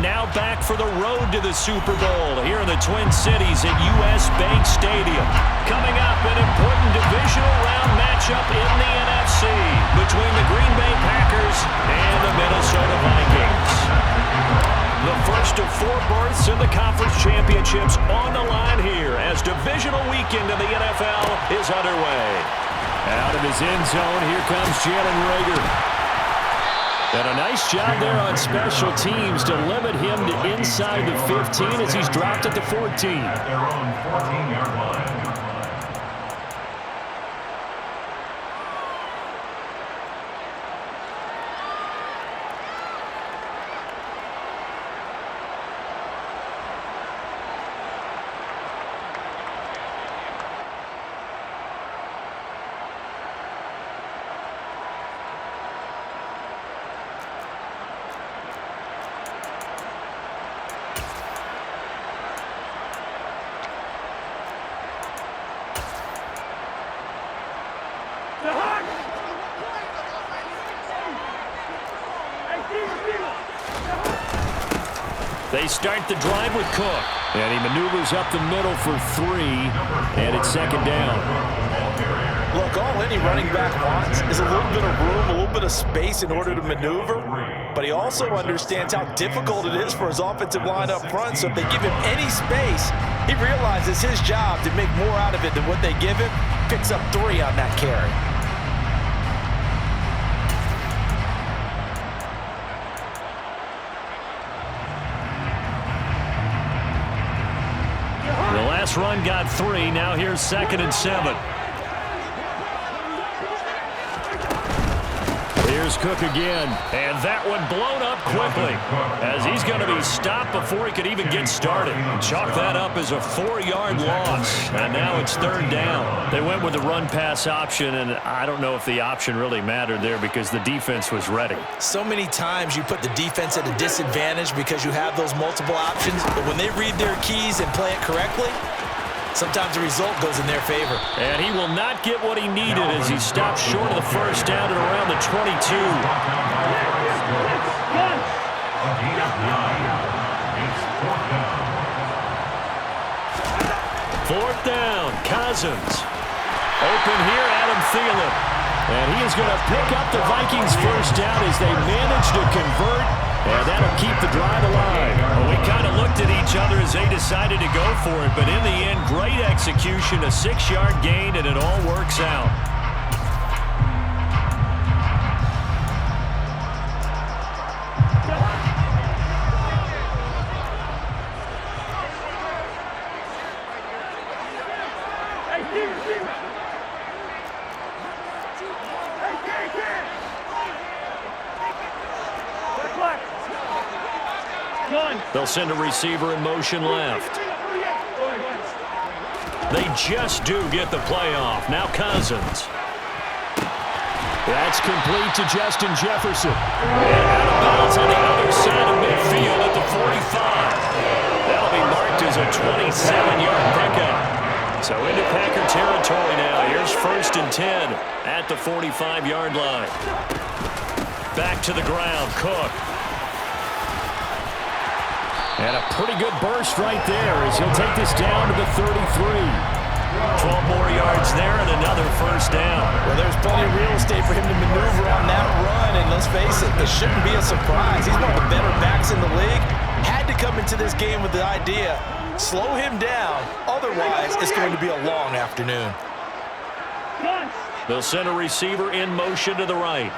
now back for the road to the Super Bowl here in the Twin Cities at US Bank Stadium. Coming up, an important divisional round matchup in the NFC between the Green Bay Packers and the Minnesota Vikings. The first of 4 berths in the conference championships on the line here as divisional weekend in the NFL is underway. Out of his end zone, here comes Jalen Reagor. And a nice job there on special teams to limit him to inside the 15 as he's dropped at the 14. At their own 14-yard line. They start the drive with Cook. And he maneuvers up the middle for 3. And it's second down. Look, all any running back wants is a little bit of room, a little bit of space in order to maneuver. But he also understands how difficult it is for his offensive line up front. So if they give him any space, he realizes his job to make more out of it than what they give him. Picks up 3 on that carry. Run got 3. Now here's 2nd and 7. Here's Cook again. And that one blown up quickly as he's going to be stopped before he could even get started. Chalk that up as a 4-yard loss. And now it's 3rd down. They went with the run-pass option, and I don't know if the option really mattered there because the defense was ready. So many times you put the defense at a disadvantage because you have those multiple options. But when they read their keys and play it correctly, sometimes the result goes in their favor. And he will not get what he needed as he stopped short of the first down at around the 22. 4th down, Cousins. Open here, Adam Thielen. And he is going to pick up the Vikings first down as they manage to convert. And that'll keep the drive alive. Well, we kind of looked at each other as they decided to go for it. But in the end, great execution, a 6-yard gain, and it all works out. They'll send a receiver in motion left. They just do get the playoff. Now Cousins. That's complete to Justin Jefferson. And out of bounds on the other side of midfield at the 45. That'll be marked as a 27-yard pickup. So into Packer territory now. Here's 1st and 10 at the 45-yard line. Back to the ground, Cook. And a pretty good burst right there as he'll take this down to the 33. 12 more yards there and another first down. Well, there's plenty of real estate for him to maneuver on that run. And let's face it, it shouldn't be a surprise. He's one of the better backs in the league. Had to come into this game with the idea, slow him down. Otherwise, it's going to be a long afternoon. They'll send a receiver in motion to the right.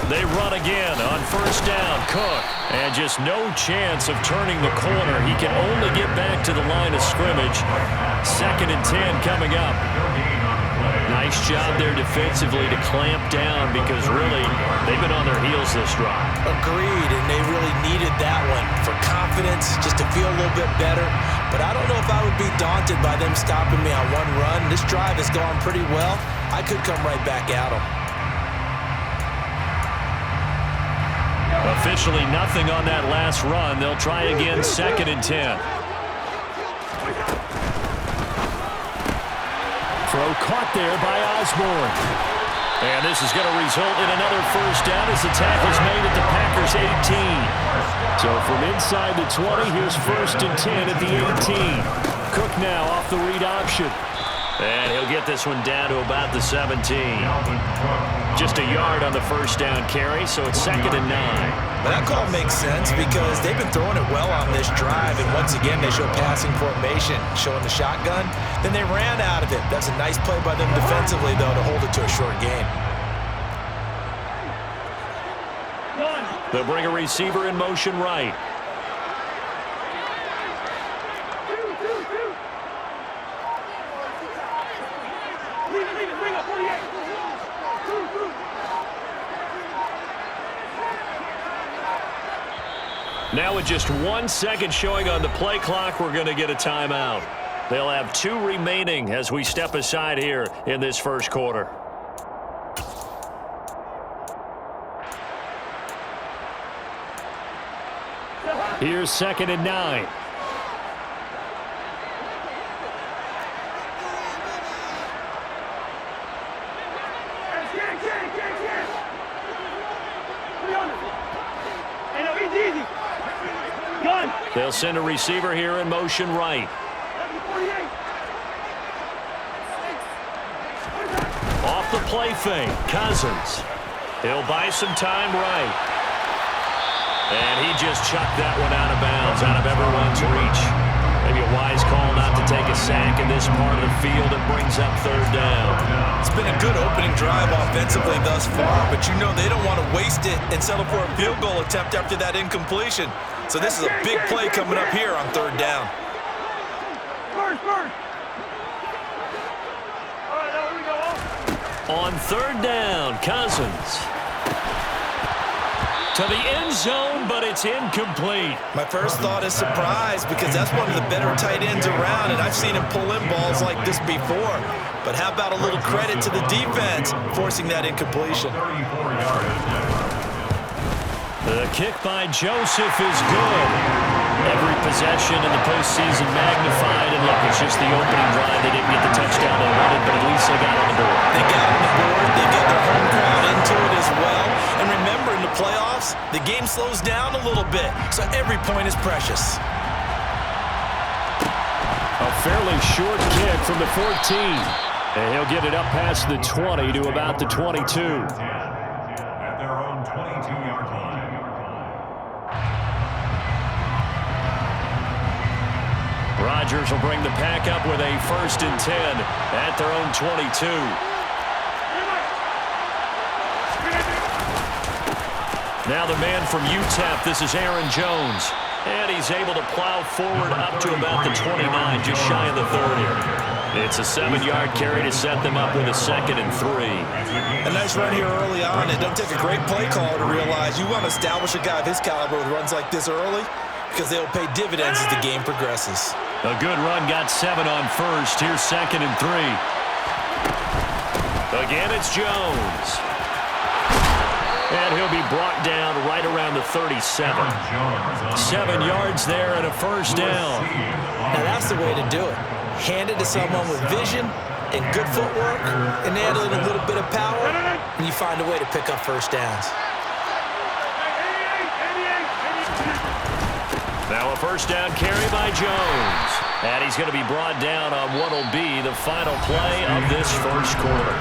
They run again on first down. Cook. And just no chance of turning the corner. He can only get back to the line of scrimmage. 2nd and 10 coming up. Nice job there defensively to clamp down because really they've been on their heels this drive. Agreed, and they really needed that one for confidence, just to feel a little bit better. But I don't know if I would be daunted by them stopping me on one run. This drive has gone pretty well. I could come right back at them. Officially nothing on that last run. They'll try again, 2nd and 10. Throw caught there by Osborne. And this is going to result in another first down as the tackle's made at the Packers' 18. So from inside the 20, here's 1st and 10 at the 18. Cook now off the read option. And he'll get this one down to about the 17. Just a yard on the first down carry, so it's 2nd and 9. But that call makes sense because they've been throwing it well on this drive, and once again they show passing formation, showing the shotgun. Then they ran out of it. That's a nice play by them defensively, though, to hold it to a short gain. They'll bring a receiver in motion right. Now with just 1 second showing on the play clock, we're going to get a timeout. They'll have 2 remaining as we step aside here in this first quarter. Here's 2nd and 9. They'll send a receiver here in motion right. Off the play fake, Cousins. He'll buy some time right. And he just chucked that one out of bounds, out of everyone's reach. Maybe a wise call not to take a sack in this part of the field. It brings up 3rd down. It's been a good opening drive offensively thus far, but you know they don't want to waste it and settle for a field goal attempt after that incompletion. So this is a big play coming up here on 3rd down. On 3rd down, Cousins. To the end zone, but it's incomplete. My first thought is surprise because that's one of the better tight ends around, and I've seen him pull in balls like this before. But how about a little credit to the defense forcing that incompletion? The kick by Joseph is good. Every possession in the postseason magnified, and look, it's just the opening drive. They didn't get the touchdown they wanted, but at least they got on the board. They got on the board. They got their home crowd into it as well. And remember, in the playoffs, the game slows down a little bit, so every point is precious. A fairly short kick from the 14. And he'll get it up past the 20 to about the 22. At their own 22-yard line. Rodgers will bring the pack up with a 1st and 10 at their own 22. Now the man from UTEP, this is Aaron Jones. And he's able to plow forward up to about the 29, just shy of the 30. It's a 7-yard carry to set them up with a 2nd and 3. A nice run here early on. It doesn't take a great play caller to realize you want to establish a guy of his caliber with runs like this early because they will pay dividends as the game progresses. A good run, got 7 on 1st. Here's 2nd and 3. Again, it's Jones. And he'll be brought down right around the 37. 7 yards there and a 1st down. Now that's the way to do it. Hand it to someone with vision and good footwork, and add in a little bit of power, and you find a way to pick up 1st downs. Now a 1st down carry by Jones. And he's going to be brought down on what will be the final play of this first quarter.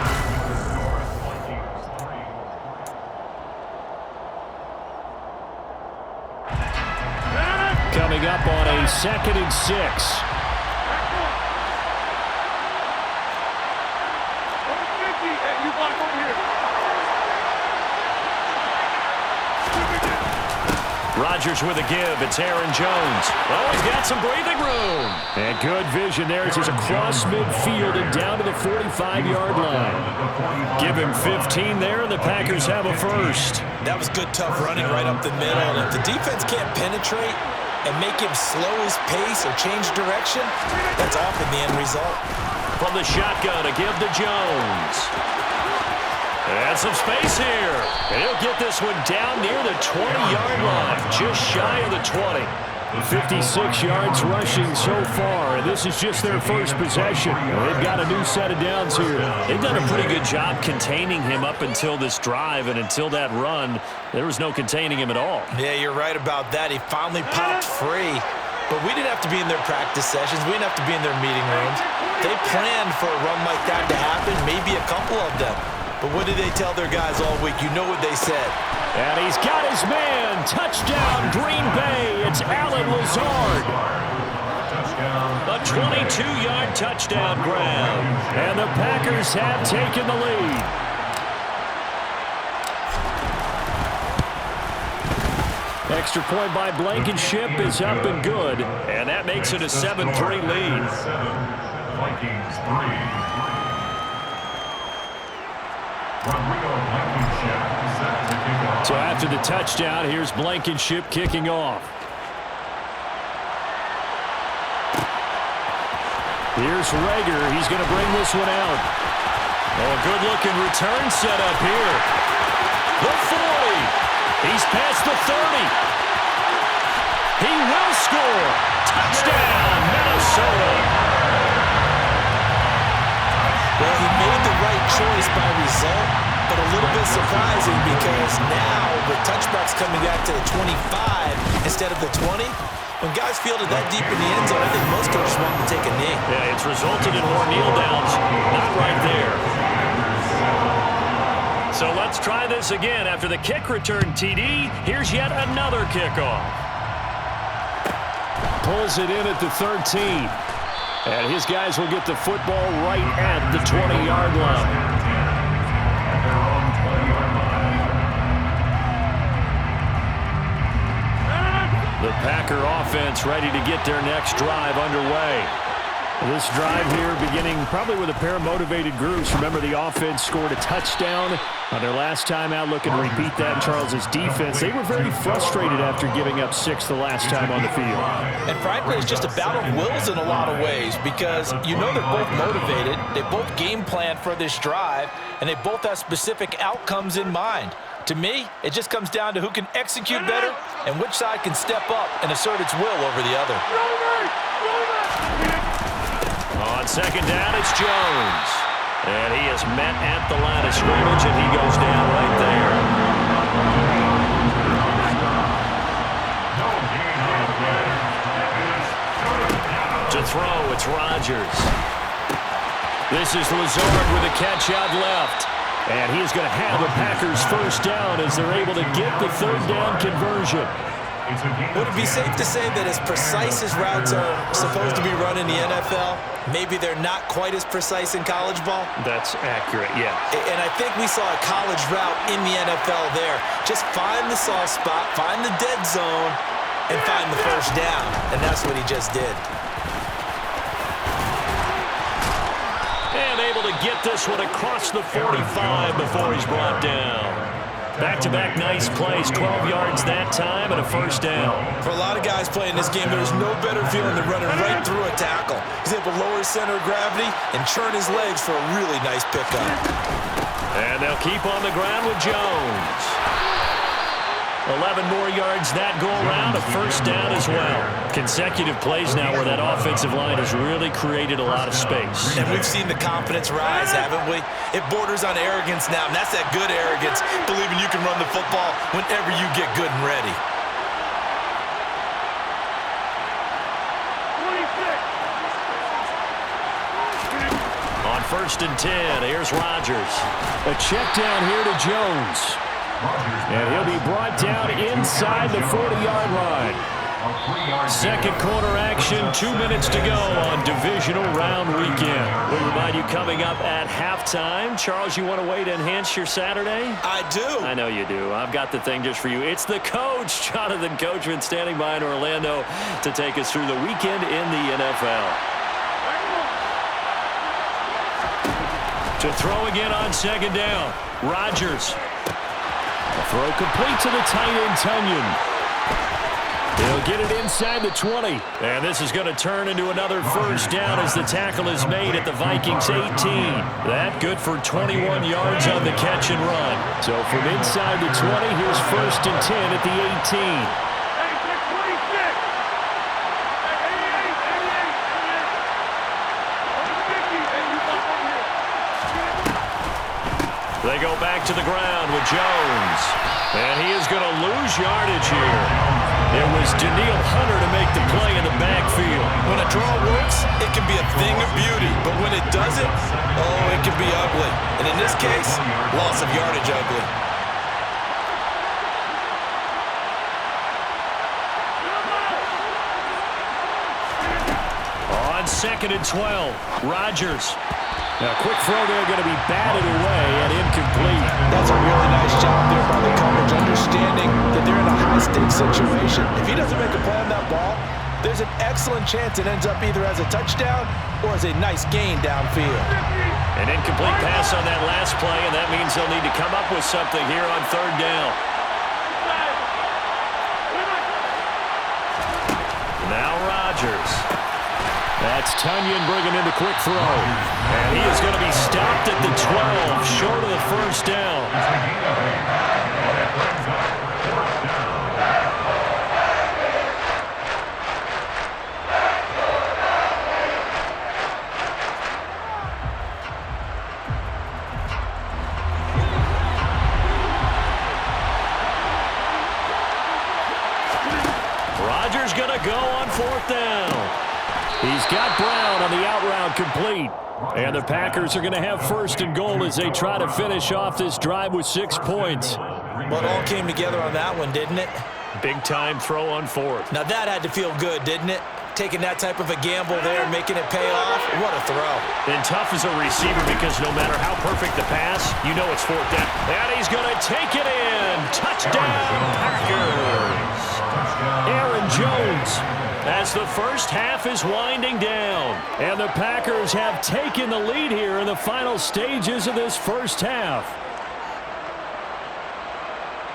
Coming up on a 2nd and 6. Rodgers with a give. It's Aaron Jones. Oh, he's got some breathing room. And good vision there as he's across midfield and down to the 45-yard line. Give him 15 there, and the Packers have a 1st. That was good, tough running right up the middle. And if the defense can't penetrate and make him slow his pace or change direction, that's often the end result. From the shotgun, a give to Jones. And some space here. And he'll get this one down near the 20-yard line, just shy of the 20. 56 yards rushing so far, and this is just their first possession. They've got a new set of downs here. They've done a pretty good job containing him up until this drive, and until that run, there was no containing him at all. Yeah, you're right about that. He finally popped free, but we didn't have to be in their practice sessions. We didn't have to be in their meeting rooms. They planned for a run like that to happen, maybe a couple of them. But what did they tell their guys all week? You know what they said. And he's got his man. Touchdown, Green Bay. It's Allen Lazard. A 22-yard touchdown grab. And the Packers have taken the lead. Extra point by Blankenship is up and good. And that makes it a 7-3 lead. Vikings 3. So after the touchdown, here's Blankenship kicking off. Here's Rager. He's going to bring this one out. Oh, good-looking return set up here. The 40. He's past the 30. He will score. Touchdown, Minnesota. Well, he made the right choice by result, but a little bit surprising because now with touchbacks coming back to the 25 instead of the 20, when guys fielded that deep in the end zone, I think most coaches want to take a knee. Yeah, it's resulted in more kneel downs. Not right there. So let's try this again. After the kick return TD, here's yet another kickoff. Pulls it in at the 13. And his guys will get the football right at the 20-yard line. The Packer offense ready to get their next drive underway. This drive here beginning probably with a pair of motivated groups. Remember, the offense scored a touchdown on their last time out. Looking to repeat that in Charles's defense. They were very frustrated after giving up 6 the last time on the field. And frankly, it's just a battle of wills in a lot of ways because you know they're both motivated. They both game plan for this drive, and they both have specific outcomes in mind. To me, it just comes down to who can execute better and which side can step up and assert its will over the other. On second down, it's Jones. And he is met at the line of scrimmage, and he goes down right there. To throw, it's Rodgers. This is Lazard with a catch out left. And he is going to have the Packers first down as they're able to get the third down conversion. Would it be safe to say that as precise as routes are supposed to be run in the NFL, maybe they're not quite as precise in college ball? That's accurate, yeah. And I think we saw a college route in the NFL there. Just find the soft spot, find the dead zone, and find the first down. And that's what he just did. And able to get this one across the 45 before he's brought down. Back-to-back nice plays, 12 yards that time and a first down. For a lot of guys playing this game, there's no better feeling than running right through a tackle. He's able to lower his center of gravity and churn his legs for a really nice pickup. And they'll keep on the ground with Jones. 11 more yards that go around, a first down as well. Consecutive plays now where that offensive line has really created a lot of space. And we've seen the confidence rise, haven't we? It borders on arrogance now, and that's that good arrogance, believing you can run the football whenever you get good and ready. On 1st and 10, here's Rodgers. A check down here to Jones. And he'll be brought down inside the 40-yard line. Second quarter action, 2 minutes to go on divisional round weekend. We remind you coming up at halftime. Charles, you want a way to enhance your Saturday? I do. I know you do. I've got the thing just for you. It's the coach, Jonathan Coachman, standing by in Orlando to take us through the weekend in the NFL. To throw again on second down. Rodgers. Throw complete to the tight end, Tunyon. He'll get it inside the 20. And this is going to turn into another first down as the tackle is made at the Vikings 18. That good for 21 yards on the catch and run. So from inside the 20, here's 1st and 10 at the 18. They go back to the ground with Jones. And he is going to lose yardage here. It was Daniil Hunter to make the play in the backfield. When a draw works, it can be a thing of beauty. But when it doesn't, oh, it can be ugly. And in this case, loss of yardage ugly. On 2nd and 12, Rodgers. Now, quick throw there going to be batted away and incomplete. That's a really nice job there by the coverage, understanding that they're in a high-stakes situation. If he doesn't make a play on that ball, there's an excellent chance it ends up either as a touchdown or as a nice gain downfield. An incomplete pass on that last play, and that means they'll need to come up with something here on 3rd down. Now Rodgers. That's Tunyon bringing in the quick throw. And he is going to be stopped at the 12, short of the first down. Rodgers going to go on 4th down. He's got Brown on the out route complete. And the Packers are going to have 1st and goal as they try to finish off this drive with 6 points. Well, it all came together on that one, didn't it? Big-time throw on 4th. Now that had to feel good, didn't it? Taking that type of a gamble there, making it pay off. What a throw. And tough as a receiver because no matter how perfect the pass, you know it's 4th down. And he's going to take it in. Touchdown, Packers. Aaron Jones. As the first half is winding down. And the Packers have taken the lead here in the final stages of this first half.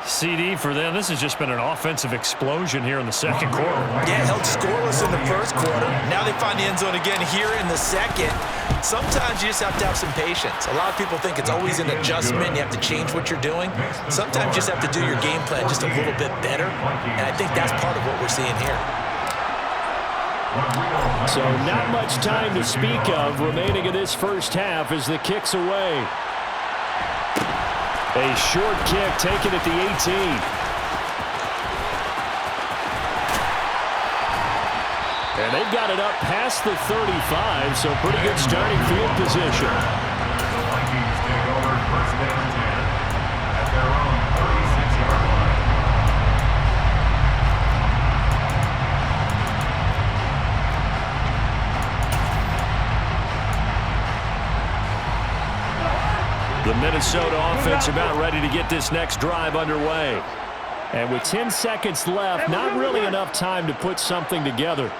CD for them, this has just been an offensive explosion here in the 2nd quarter. Yeah, held scoreless in the 1st quarter. Now they find the end zone again here in the 2nd. Sometimes you just have to have some patience. A lot of people think it's always an adjustment. You have to change what you're doing. Sometimes you just have to do your game plan just a little bit better. And I think that's part of what we're seeing here. So not much time to speak of remaining in this first half as the kick's away. A short kick taken at the 18. And they've got it up past the 35, so pretty good starting field position. The Vikings take over 1st and 10 at their own 36-yard line. The Minnesota offense about ready to get this next drive underway. And with 10 seconds left, not really enough time to put something together.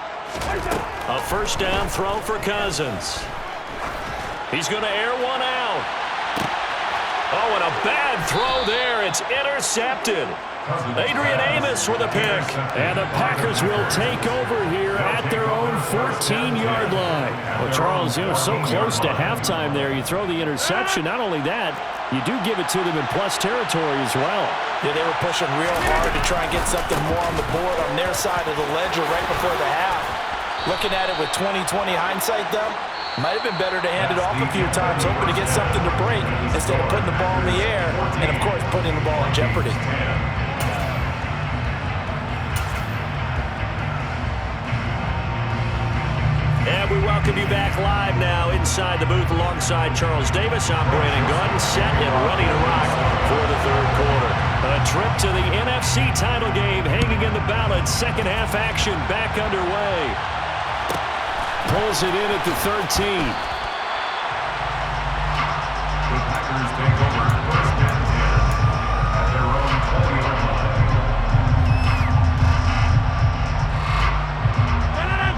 A 1st down throw for Cousins. He's going to air one out. Oh, and a bad throw there. It's intercepted. Adrian Amos with a pick. And the Packers will take over here at their own 14-yard line. Well, Charles, so close to halftime there. You throw the interception. Not only that, you do give it to them in plus territory as well. Yeah, they were pushing real hard to try and get something more on the board on their side of the ledger right before the half. Looking at it with 20/20 hindsight, though, might have been better to hand it off a few times, hoping to get something to break instead of putting the ball in the air and, of course, putting the ball in jeopardy. And we welcome you back live now inside the booth alongside Charles Davis. I'm Brandon Gunn, set and ready to rock for the 3rd quarter. A trip to the NFC title game hanging in the balance. 2nd half action back underway. Pulls it in at the 13. The Packers take over 1st and 10 at their own 20-yard line.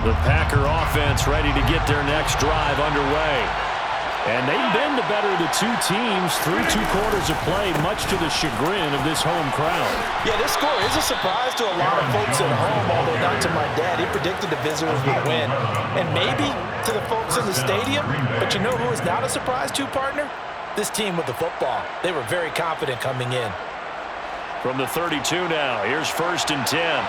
The Packer offense ready to get their next drive underway. And they've been the better of the two teams through 2 quarters of play, much to the chagrin of this home crowd. Yeah, this score is a surprise to a lot of folks at home, although not to my dad. He predicted the visitors would win. And maybe to the folks in the stadium, but you know who is not a surprise to, partner? This team with the football. They were very confident coming in. From the 32 now, here's 1st and 10.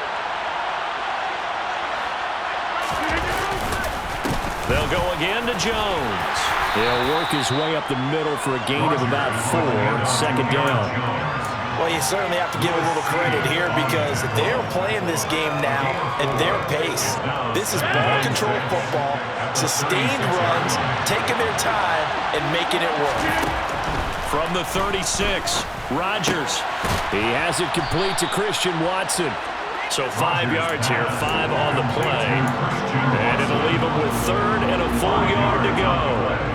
They'll go again to Jones. He'll work his way up the middle for a gain of about 4, second down. Well, you certainly have to give a little credit here because they're playing this game now at their pace. This is ball control football, sustained runs, taking their time, and making it work. From the 36, Rodgers. He has it complete to Christian Watson. So 5 yards here, 5 on the play. And it'll leave him with 3rd and a full yard to go.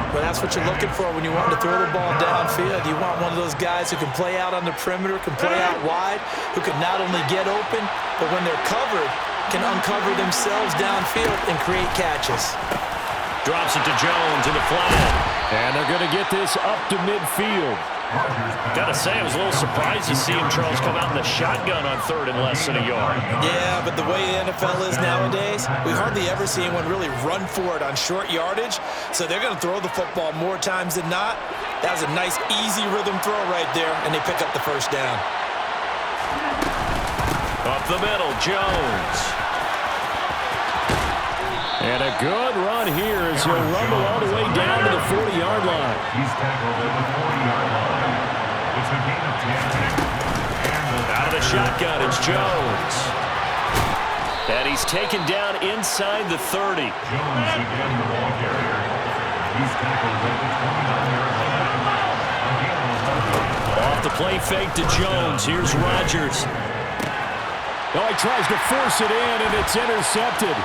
Well, that's what you're looking for when you want to throw the ball downfield. You want one of those guys who can play out on the perimeter, can play out wide, who can not only get open, but when they're covered, can uncover themselves downfield and create catches. Drops it to Jones in the flat. And they're going to get this up to midfield. Got to say, I was a little surprised to see him, Charles, come out in the shotgun on 3rd and less than a yard. Yeah, but the way the NFL is nowadays, we hardly ever see anyone really run for it on short yardage. So they're going to throw the football more times than not. That was a nice, easy rhythm throw right there, and they pick up the first down. Up the middle, Jones. And a good run here as he'll rumble all the way down to the 40-yard line. He's tackled at the 40-yard line. It's a gain of 10. Out of the shotgun, it's Jones. And he's taken down inside the 30. Jones again, the ball carrier. He's tackled at the 29-yard line. Off the play fake to Jones. Here's Rodgers. Oh, he tries to force it in, and it's intercepted.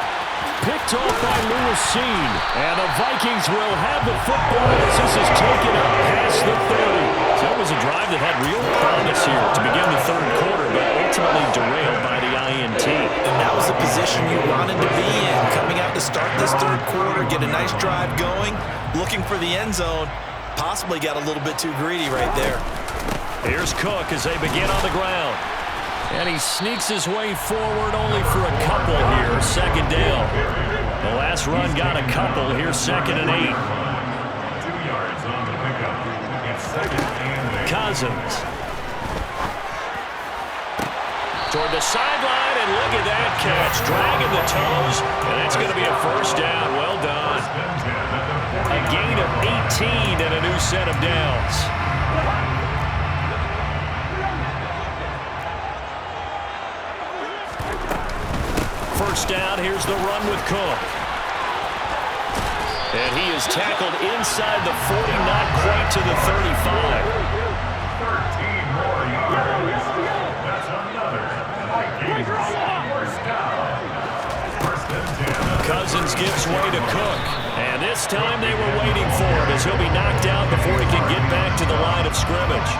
Picked off by Lewis Seen. And the Vikings will have the football as this is taken up past the 30. So that was a drive that had real promise here to begin the 3rd quarter, but ultimately derailed by the INT. And that was the position you wanted to be in. Coming out to start this 3rd quarter, get a nice drive going, looking for the end zone. Possibly got a little bit too greedy right there. Here's Cook as they begin on the ground. And he sneaks his way forward only for a couple here, 2nd down. The last run got a couple. Here's 2nd and 8. 2 yards on the pickup. It's 2nd and 8. Cousins. Toward the sideline, and look at that catch. Dragging the toes, and that's going to be a first down. Well done. A gain of 18 and a new set of downs. First down, here's the run with Cook. And he is tackled inside the 40, not quite to the 35. 13 more yards. That's another Vikings first down. 1st and 10. Cousins gives way to Cook. And this time they were waiting for him as he'll be knocked out before he can get back to the line of scrimmage.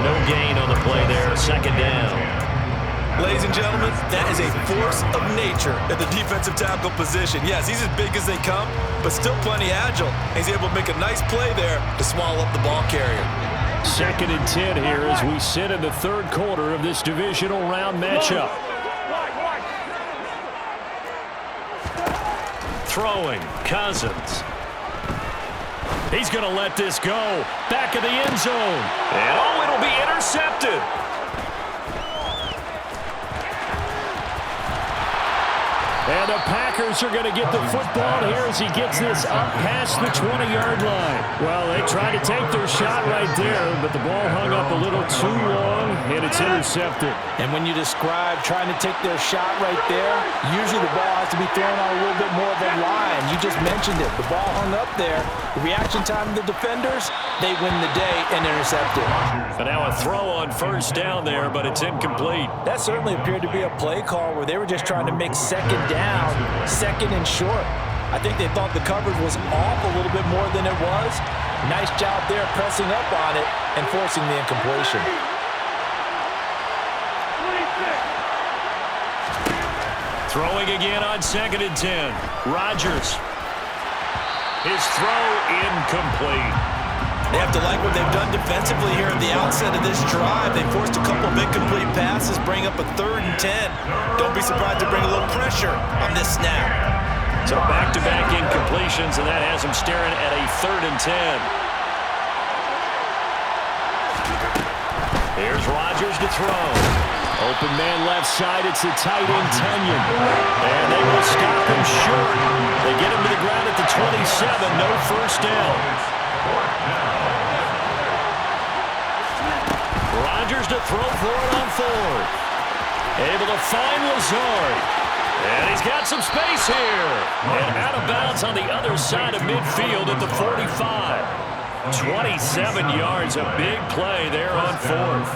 No gain on the play there, 2nd down. Ladies and gentlemen, that is a force of nature at the defensive tackle position. Yes, he's as big as they come, but still plenty agile. He's able to make a nice play there to swallow up the ball carrier. 2nd and 10 here as we sit in the 3rd quarter of this divisional round matchup. Throwing, Cousins. He's going to let this go. Back of the end zone. And oh, it'll be intercepted. And the Packers are going to get the football here as he gets this up past the 20-yard line. Well, they tried to take their shot right there, but the ball hung up a little too long, and it's intercepted. And when you describe trying to take their shot right there, usually the ball has to be thrown out a little bit more of a line. You just mentioned it. The ball hung up there. The reaction time of the defenders, they win the day and intercept it. And now a throw on first down there, but it's incomplete. That certainly appeared to be a play call where they were just trying to make 2nd down, 2nd and short. I think they thought the coverage was off a little bit more than it was. Nice job there pressing up on it and forcing the incompletion. Throwing again on 2nd and 10. Rodgers. His throw incomplete. They have to like what they've done defensively here at the outset of this drive. They forced a couple of incomplete passes, bring up a 3rd and 10. Don't be surprised to bring a little pressure on this snap. So back-to-back incompletions, and that has him staring at a 3rd and 10. Here's Rodgers to throw. Open man left side. It's the tight end, Kenyon. And they will stop him short. They get him to the ground at the 27. No first down. Rodgers to throw for it on fourth. Able to find Lazard. And he's got some space here. And out of bounds on the other side of midfield at the 45. 27 yards, a big play there on fourth.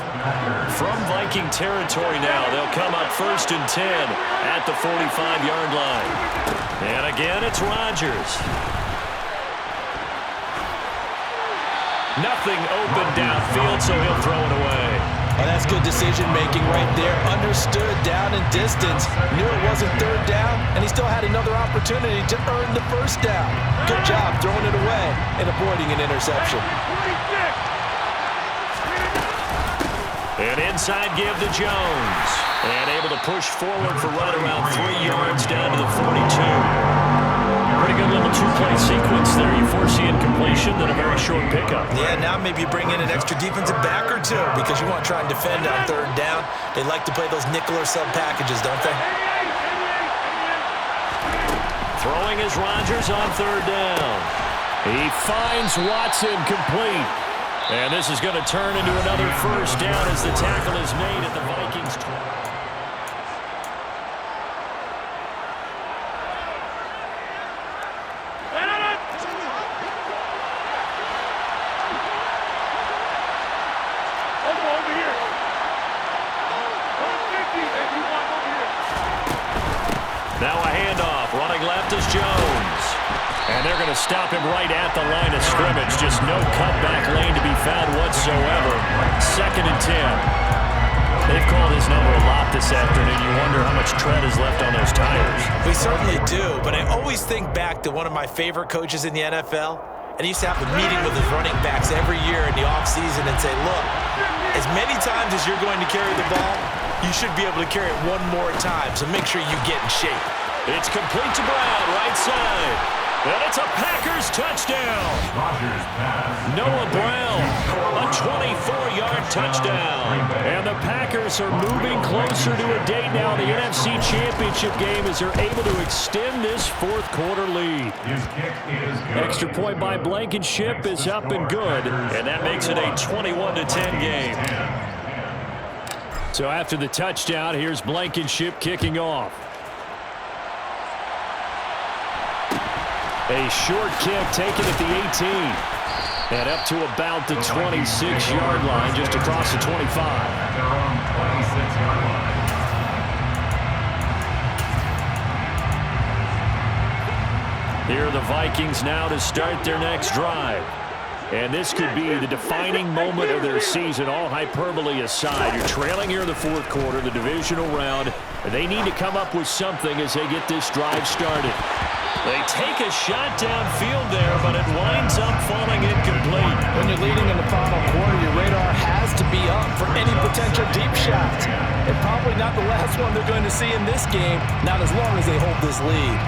From Viking territory now, they'll come up 1st and 10 at the 45-yard line. And again, it's Rodgers. Nothing open downfield, so he'll throw it away. Oh, that's good decision-making right there. Understood down and distance. Knew it wasn't third down, and he still had another opportunity to earn the first down. Good job throwing it away and avoiding an interception. An inside give to Jones. And able to push forward for right around 3 yards down to the 42. Pretty good little two-play sequence there. You foresee incompletion, then a very short pickup. Yeah, now maybe you bring in an extra defensive back or two because you want to try and defend on third down. They like to play those nickel or sub packages, don't they? Throwing is Rodgers on third down. He finds Watson complete. And this is going to turn into another first down as the tackle is made at the Vikings' 20. Now a handoff. Running left is Jones. And they're going to stop him right at the line of scrimmage. Just no cutback lane to be found whatsoever. 2nd and 10. They've called his number a lot this afternoon. You wonder how much tread is left on those tires. We certainly do, but I always think back to one of my favorite coaches in the NFL. And he used to have a meeting with his running backs every year in the offseason and say, look, as many times as you're going to carry the ball, you should be able to carry it one more time, so make sure you get in shape. It's complete to Brown, right side. And it's a Packers touchdown. Noah Brown, a 24-yard touchdown. And the Packers are moving closer to a date now. The NFC Championship game as they're able to extend this fourth-quarter lead. Extra point by Blankenship is up and good. And that makes it a 21-10 game. So after the touchdown, here's Blankenship kicking off. A short kick taken at the 18. And up to about the 26-yard line, just across the 25. Their own 26-yard line. Here are the Vikings now to start their next drive. And this could be the defining moment of their season, all hyperbole aside. You're trailing here in the fourth quarter, the divisional round. They need to come up with something as they get this drive started. They take a shot downfield there, but it winds up falling incomplete. When you're leading in the final quarter, your radar has to be up for any potential deep shots. And probably not the last one they're going to see in this game, not as long as they hold this lead.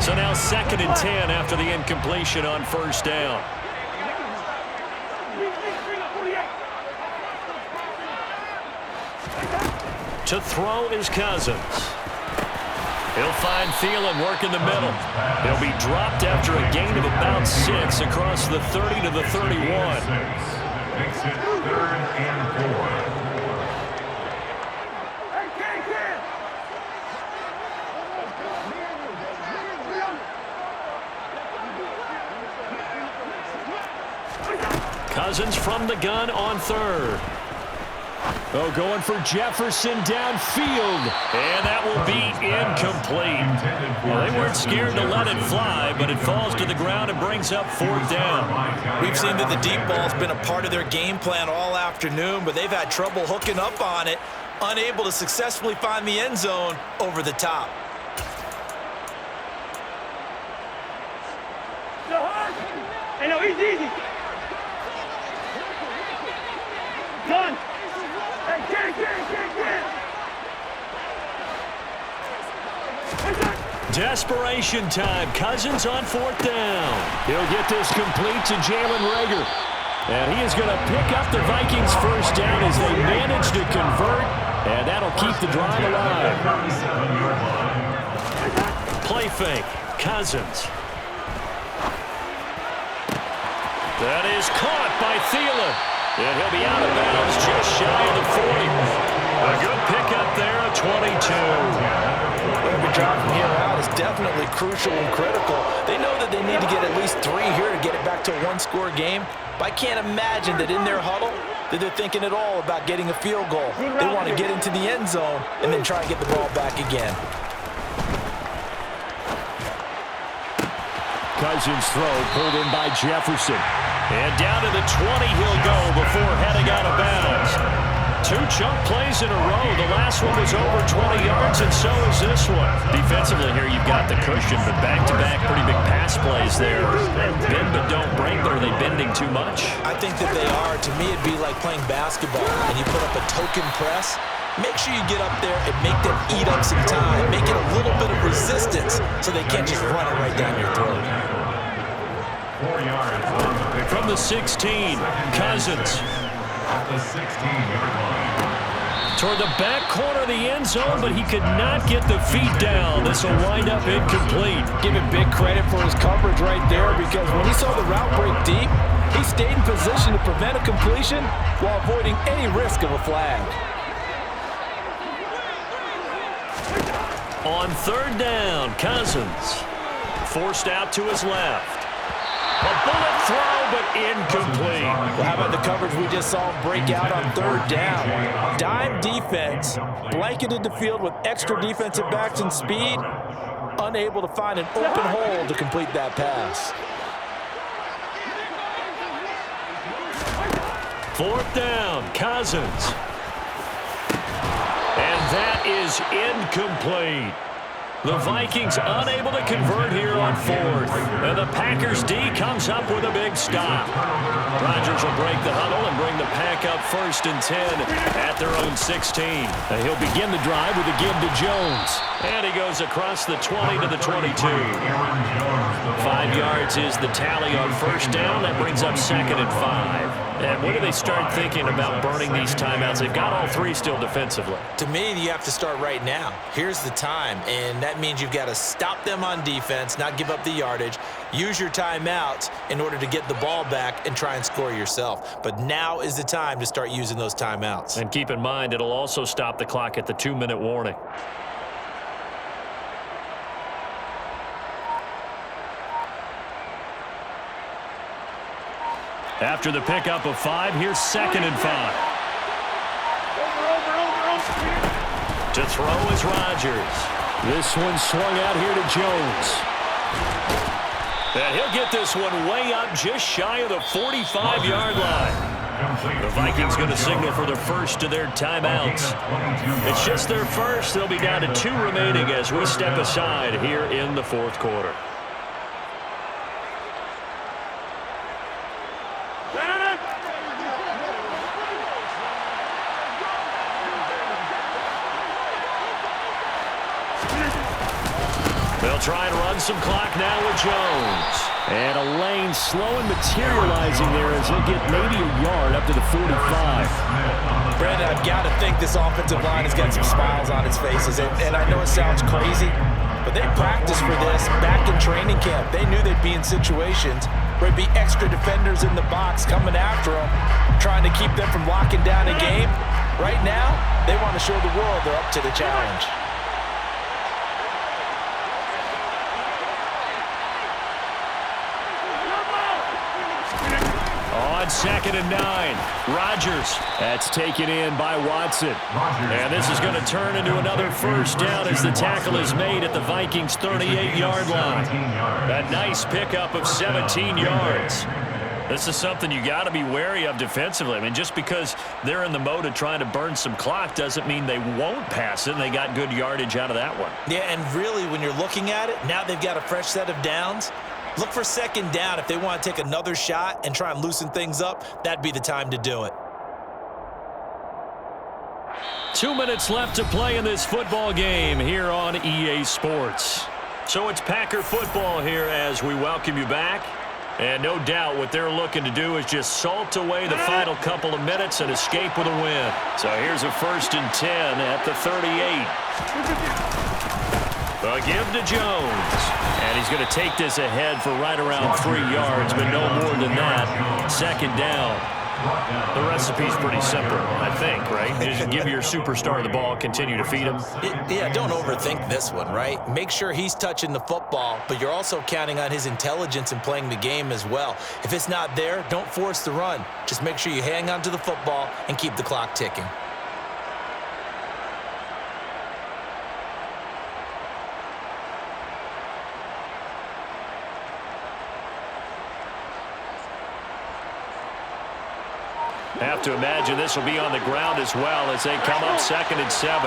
So now 2nd and 10 after the incompletion on first down. To throw is Cousins. He'll find Thielen working the middle. He'll be dropped after a gain of about 6 across the 30 to the 31. Makes it 3rd and 4. Cousins from the gun on third. Oh, going for Jefferson downfield. And that will be incomplete. Well, they weren't scared to let it fly, but it falls to the ground and brings up 4th down. We've seen that the deep ball's been a part of their game plan all afternoon, but they've had trouble hooking up on it, unable to successfully find the end zone over the top. Hey, no, he's easy. Done. Hey, get it. Desperation time. Cousins on 4th down. He'll get this complete to Jalen Reagor. And he is going to pick up the Vikings first down as they manage to convert, and that'll keep the drive alive. Play fake, Cousins. That is caught by Thielen. And he'll be out of bounds just shy of the 40. A good pickup there, a 22. Every drive from here out is definitely crucial and critical. They know that they need to get at least 3 here to get it back to a one-score game. But I can't imagine that in their huddle that they're thinking at all about getting a field goal. They want to get into the end zone and then try and get the ball back again. Cousins throw pulled in by Jefferson. And down to the 20 he'll go before heading out of bounds. 2 chunk plays in a row. The last one was over 20 yards, and so is this one. Defensively here, you've got the cushion, but back-to-back pretty big pass plays there. Bend but don't break, but are they bending too much? I think that they are. To me, it'd be like playing basketball, and you put up a token press. Make sure you get up there and make them eat up some time. Make it a little bit of resistance so they can't just run it right down your throat. 4 yards on the pick. From the 16, Cousins. At the 16-yard line. Toward the back corner of the end zone, but he could not get the feet down. This will wind up incomplete. Give him big credit for his coverage right there, because when he saw the route break deep, he stayed in position to prevent a completion while avoiding any risk of a flag. On 3rd down, Cousins. Forced out to his left. A bullet throw, but incomplete. Well, how about the coverage we just saw him break out on 3rd down? Dime defense, blanketed the field with extra defensive backs and speed, unable to find an open hole to complete that pass. 4th down, Cousins. And that is incomplete. The Vikings unable to convert here on 4th. And the Packers D comes up with a big stop. Rodgers will break the huddle and bring the Pack up 1st and 10 at their own 16. And he'll begin the drive with a give to Jones. And he goes across the 20 to the 22. 5 yards is the tally on 1st down. That brings up 2nd and 5. And when do they start thinking about burning these timeouts? They've got all 3 still defensively. To me, you have to start right now. Here's the time, and that means you've got to stop them on defense, not give up the yardage, use your timeouts in order to get the ball back and try and score yourself. But now is the time to start using those timeouts. And keep in mind, it'll also stop the clock at the 2-minute warning. After the pickup of 5, here's 2nd and 5. To throw is Rodgers. This one swung out here to Jones. And he'll get this one way up just shy of the 45-yard line. The Vikings going to signal for the first of their timeouts. It's just their first. They'll be down to 2 remaining as we step aside here in the 4th quarter. They'll try and run some clock now with Jones. And a lane slow and materializing there as he'll get maybe a yard up to the 45. Brandon, I've got to think this offensive line has got some smiles on its faces. And I know it sounds crazy, but they practiced for this back in training camp. They knew they'd be in situations where there'd be extra defenders in the box coming after them, trying to keep them from locking down a game. Right now, they want to show the world they're up to the challenge. On 2nd and 9, Rodgers. That's taken in by Watson. And this is going to turn into another first down as the tackle is made at the Vikings' 38-yard line. A nice pickup of 17 yards. This is something you got to be wary of defensively. I mean, just because they're in the mode of trying to burn some clock doesn't mean they won't pass it, and they got good yardage out of that one. Yeah, and really, when you're looking at it, now they've got a fresh set of downs. Look for 2nd down. If they want to take another shot and try and loosen things up, that'd be the time to do it. 2 minutes left to play in this football game here on EA Sports. So it's Packer football here as we welcome you back. And no doubt what they're looking to do is just salt away the final couple of minutes and escape with a win. So here's a 1st and 10 at the 38. A give to Jones. And he's going to take this ahead for right around 3 yards, but no more than that. 2nd down. The recipe's pretty simple, I think, right? Just give your superstar the ball, continue to feed him. Yeah, don't overthink this one, right? Make sure he's touching the football, but you're also counting on his intelligence in playing the game as well. If it's not there, don't force the run. Just make sure you hang on to the football and keep the clock ticking. Have to imagine this will be on the ground as well as they come up 2nd and 7.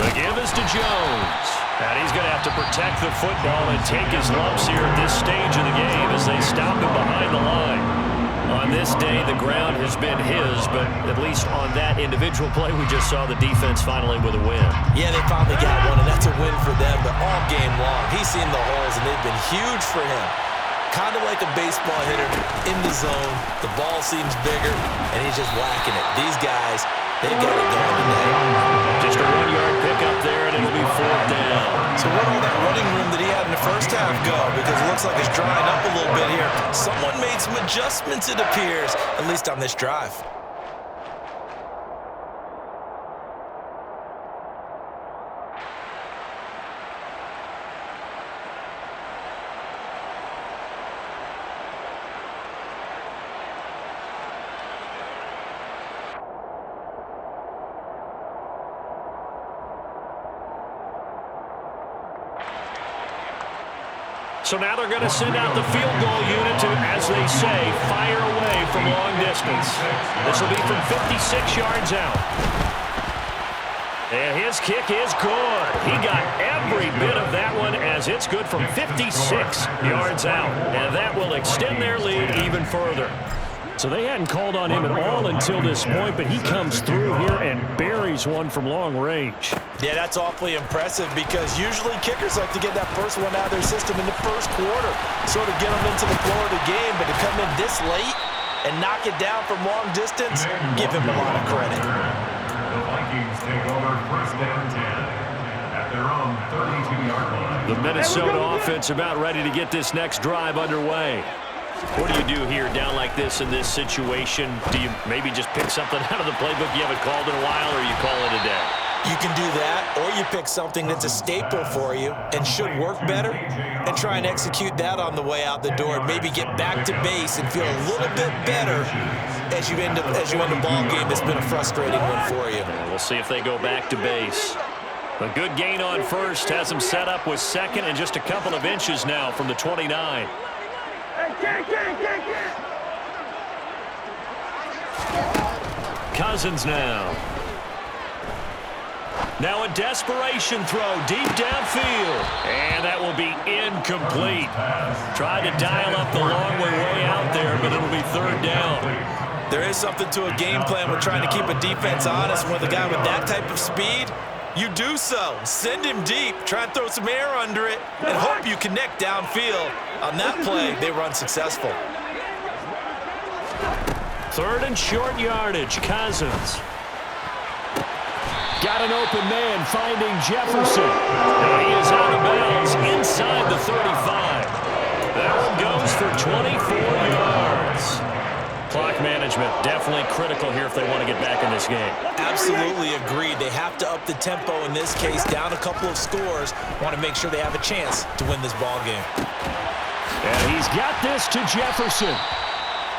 The give is to Jones. And he's going to have to protect the football and take his lumps here at this stage of the game as they stop him behind the line. On this day, the ground has been his, but at least on that individual play, we just saw the defense finally with a win. Yeah, they finally got one, and that's a win for them, but all game long, he's seen the holes, and they've been huge for him. Kind of like a baseball hitter in the zone. The ball seems bigger, and he's just whacking it. These guys, they've got it going today. Just a 1-yard pickup there, and it'll be 4th down. So where'd all that running room that he had in the first half go? Because it looks like it's drying up a little bit here. Someone made some adjustments, it appears, at least on this drive. So now they're going to send out the field goal unit to, as they say, fire away from long distance. This will be from 56 yards out. And his kick is good. He got every bit of that one as it's good from 56 yards out. And that will extend their lead even further. So they hadn't called on him at all until this point, but he comes through here and buries one from long range. Yeah, that's awfully impressive because usually kickers like to get that first one out of their system in the first quarter, sort of get them into the flow of the game, but to come in this late and knock it down from long distance, give him a lot of credit. The Vikings take over 1st and 10 at their own 32-yard line. The Minnesota offense about ready to get this next drive underway. What do you do here down like this in this situation? Do you maybe just pick something out of the playbook you haven't called in a while, or you call it a day? You can do that, or you pick something that's a staple for you and should work better and try and execute that on the way out the door and maybe get back to base and feel a little bit better as you end a ball game that's been a frustrating one for you. We'll see if they go back to base. A good gain on first has them set up with 2nd and just a couple of inches now from the 29. Cousins now. Now a desperation throw deep downfield. And that will be incomplete. Tried to dial up the long way out there, but it'll be 3rd down. There is something to a game plan with trying to keep a defense honest. With a guy with that type of speed, you do so. Send him deep, try and throw some air under it, and hope you connect downfield. On that play, they were unsuccessful. 3rd and short yardage, Cousins. Got an open man finding Jefferson. And he is out of bounds inside the 35. That one goes for 24 yards. Clock management definitely critical here if they want to get back in this game. Absolutely agreed. They have to up the tempo in this case, down a couple of scores. Want to make sure they have a chance to win this ball game. And he's got this to Jefferson.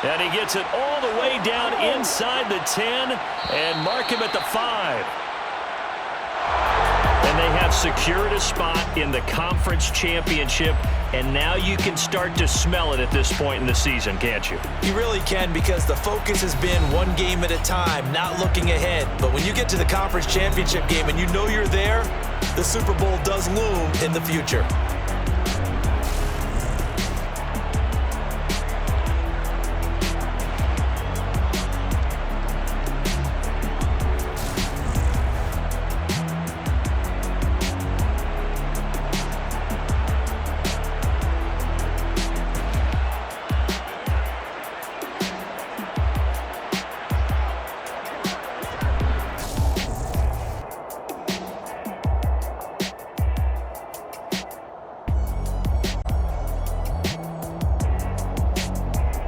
And he gets it all the way down inside the 10 and mark him at the 5. And they have secured a spot in the conference championship, and now you can start to smell it at this point in the season, can't you? You really can, because the focus has been one game at a time, not looking ahead. But when you get to the conference championship game and you know you're there, the Super Bowl does loom in the future.